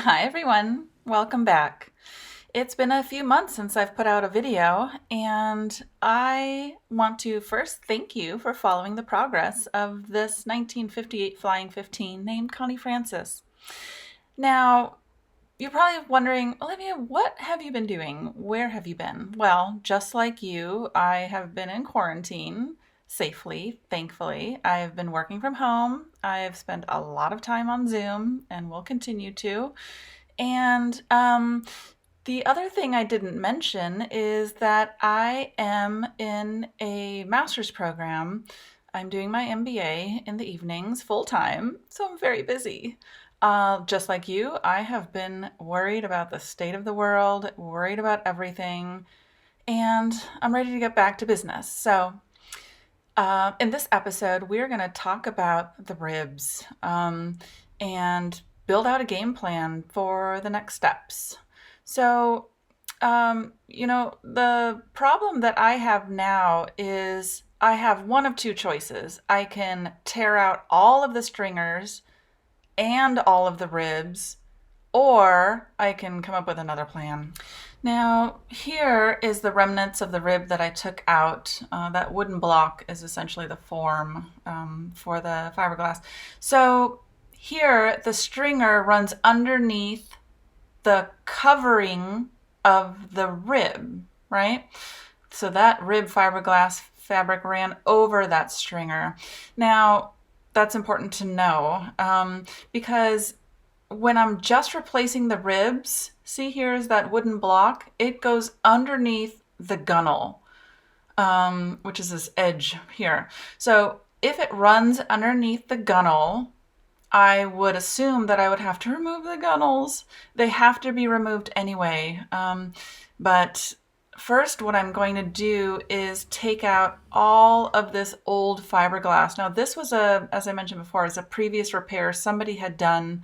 Hi everyone, welcome back. It's been a few months since I've put out a video, and I want to first thank you for following the progress of this 1958 Flying 15 named Connie Francis. Now, you're probably wondering, Olivia, what have you been doing? Where have you been? Well, just like you, I have been in quarantine safely, thankfully. I've been working from home. I've spent a lot of time on Zoom and will continue to. And the other thing I didn't mention is that I am in a master's program. I'm doing my MBA in the evenings full time, so I'm very busy. Just like you, I have been worried about the state of the world, worried about everything, and I'm ready to get back to business. So, in this episode, we're going to talk about the ribs and build out a game plan for the next steps. So, the problem that I have now is I have one of two choices. I can tear out all of the stringers and all of the ribs, or I can come up with another plan. Now, here is the remnants of the rib that I took out. That wooden block is essentially the form for the fiberglass. So here, the stringer runs underneath the covering of the rib, right? So that rib fiberglass fabric ran over that stringer. Now, that's important to know because when I'm just replacing the ribs, see here's that wooden block, it goes underneath the gunnel, which is this edge here. So if it runs underneath the gunnel, I would assume that I would have to remove the gunnels. They have to be removed anyway. But first, what I'm going to do is take out all of this old fiberglass. Now, this was as I mentioned before, is a previous repair somebody had done.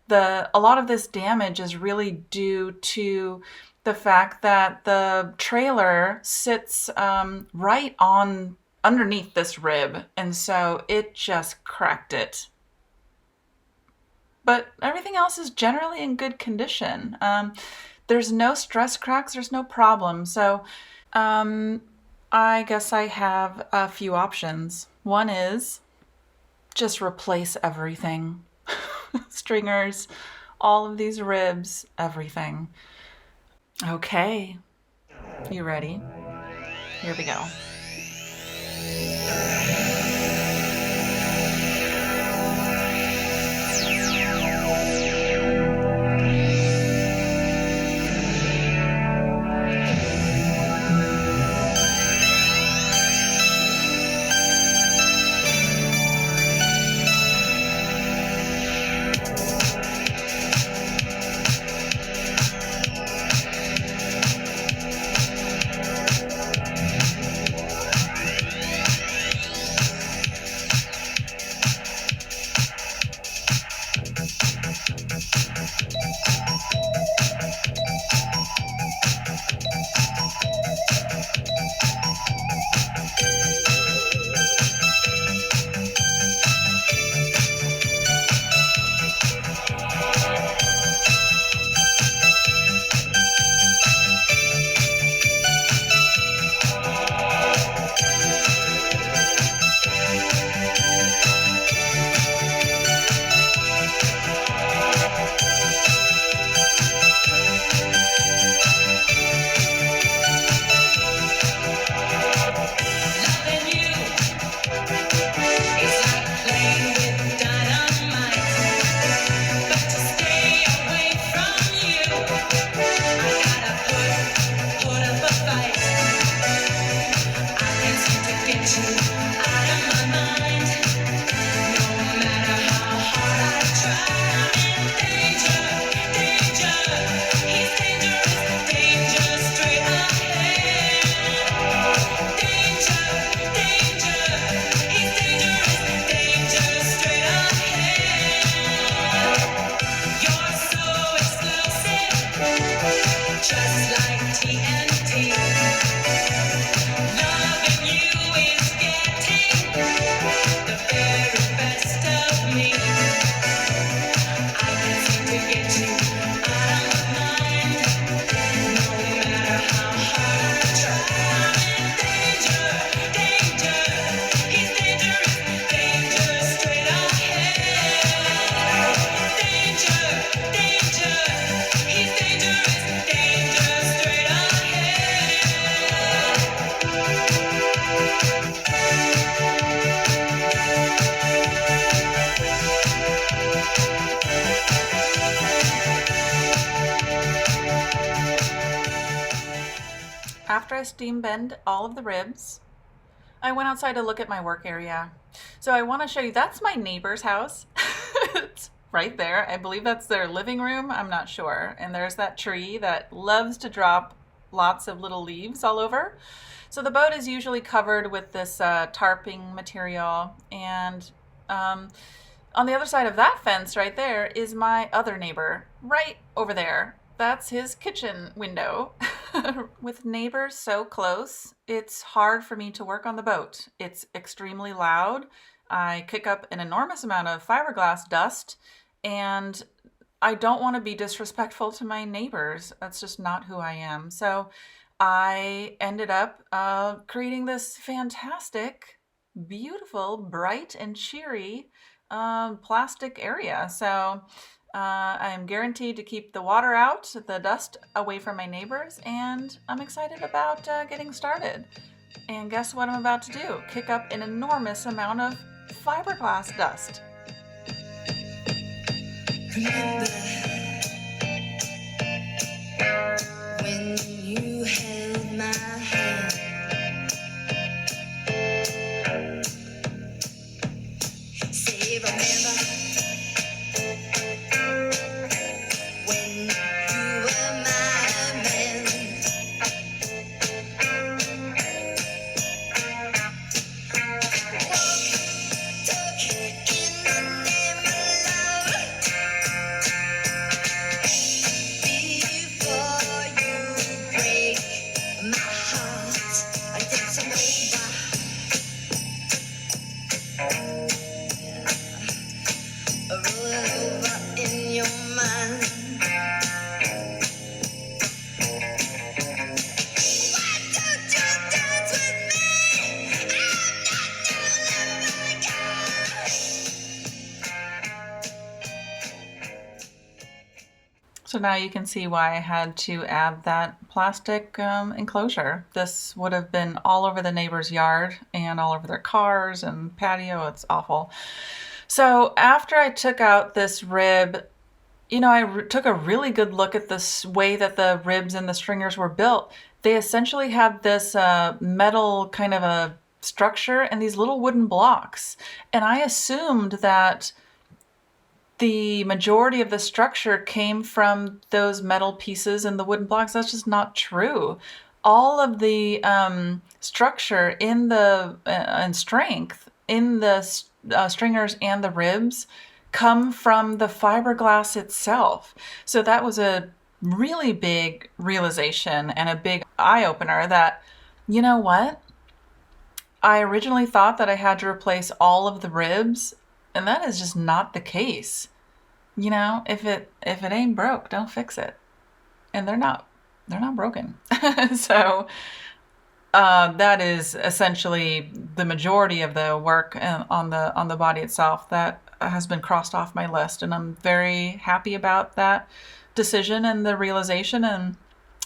A lot of this damage is really due to the fact that the trailer sits right on underneath this rib, and so it just cracked it. But everything else is generally in good condition. There's no stress cracks, there's no problem. So I guess I have a few options. One is just replace everything. Stringers, all of these ribs, everything. Okay, you ready? Here we go. after I steam bend all of the ribs, I went outside to look at my work area. So I want to show you, that's my neighbor's house. It's right there. I believe that's their living room. I'm not sure. And there's that tree that loves to drop lots of little leaves all over. So the boat is usually covered with this tarping material. And on the other side of that fence right there is my other neighbor, right over there. That's his kitchen window. With neighbors so close, it's hard for me to work on the boat. It's extremely loud. I kick up an enormous amount of fiberglass dust, and I don't want to be disrespectful to my neighbors. That's just not who I am. So I ended up creating this fantastic, beautiful, bright and cheery plastic area. So I'm guaranteed to keep the water out, the dust away from my neighbors, and I'm excited about getting started. And guess what I'm about to do? Kick up an enormous amount of fiberglass dust. Remember when you held my hand? Say, remember when you were my man? Walk, talk in the name of love. Before you break my heart, I take some over, roll over in your mind. Why don't you dance with me? I'm not your lover, girl. So now you can see why I had to add that plastic enclosure. This would have been all over the neighbor's yard and all over their cars and patio. It's awful. So after I took out this rib, I took a really good look at this way that the ribs and the stringers were built. They essentially had this metal kind of a structure and these little wooden blocks. And I assumed that the majority of the structure came from those metal pieces and the wooden blocks. That's just not true. All of the structure in the and strength in the stringers and the ribs come from the fiberglass itself. So that was a really big realization and a big eye-opener that, you know what? I originally thought that I had to replace all of the ribs, and that is just not the case. If it ain't broke, don't fix it. And they're not broken. So that is essentially the majority of the work on the body itself that has been crossed off my list, and I'm very happy about that decision and the realization. And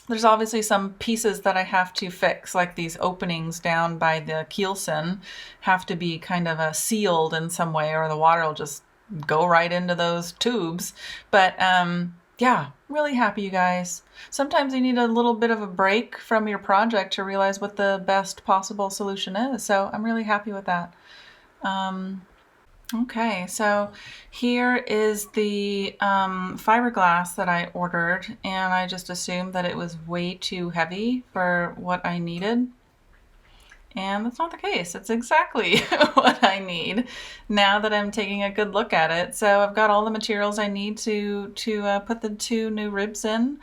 there's obviously some pieces that I have to fix, like these openings down by the keelson have to be kind of sealed in some way, or the water will just go right into those tubes. But yeah, really happy, you guys. Sometimes you need a little bit of a break from your project to realize what the best possible solution is. So I'm really happy with that. Okay, so here is the fiberglass that I ordered, and I just assumed that it was way too heavy for what I needed. And that's not the case. It's exactly what I need now that I'm taking a good look at it. So I've got all the materials I need to put the 2 new ribs in.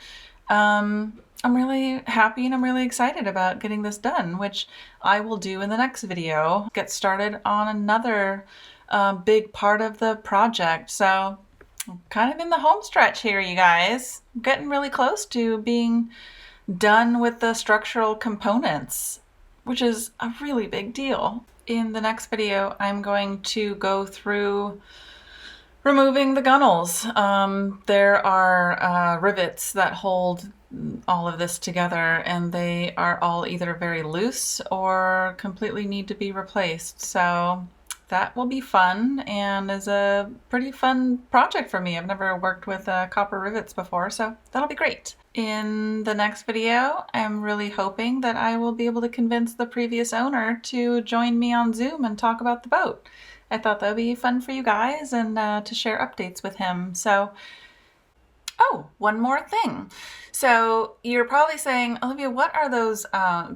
I'm really happy and I'm really excited about getting this done, which I will do in the next video. Get started on another big part of the project. So I'm kind of in the home stretch here, you guys. I'm getting really close to being done with the structural components, which is a really big deal. In the next video, I'm going to go through removing the gunnels. There are rivets that hold all of this together, and they are all either very loose or completely need to be replaced. So that will be fun and is a pretty fun project for me. I've never worked with copper rivets before, so that'll be great. In the next video, I'm really hoping that I will be able to convince the previous owner to join me on Zoom and talk about the boat. I thought that would be fun for you guys and to share updates with him. So, oh, one more thing. So you're probably saying, Olivia, what are those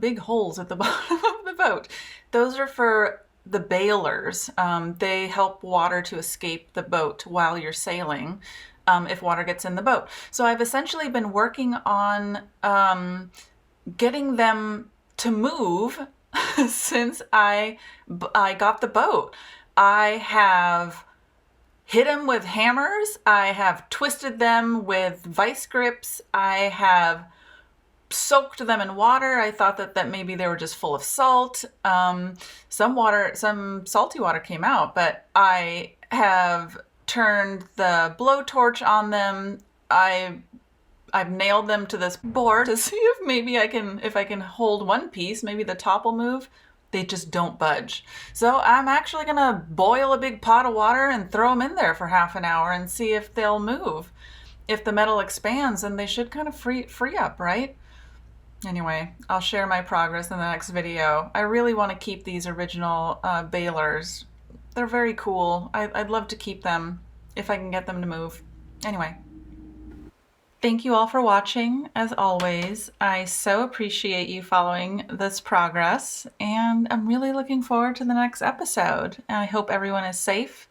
big holes at the bottom of the boat? Those are for the bailers. They help water to escape the boat while you're sailing if water gets in the boat. So I've essentially been working on getting them to move since I got the boat. I have hit them with hammers. I have twisted them with vice grips. I have soaked them in water. I thought that maybe they were just full of salt. Some salty water came out, but I have turned the blowtorch on them. I've nailed them to this board to see if maybe if I can hold one piece, maybe the top will move. They just don't budge. So I'm actually gonna boil a big pot of water and throw them in there for half an hour and see if they'll move. If the metal expands, then they should kind of free up, right? Anyway, I'll share my progress in the next video. I really want to keep these original bailers. They're very cool. I'd love to keep them if I can get them to move. Anyway. Thank you all for watching, as always. I so appreciate you following this progress, and I'm really looking forward to the next episode. And I hope everyone is safe,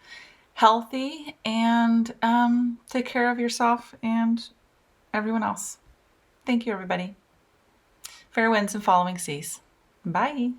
healthy, and take care of yourself and everyone else. Thank you, everybody. Fair winds and following seas. Bye.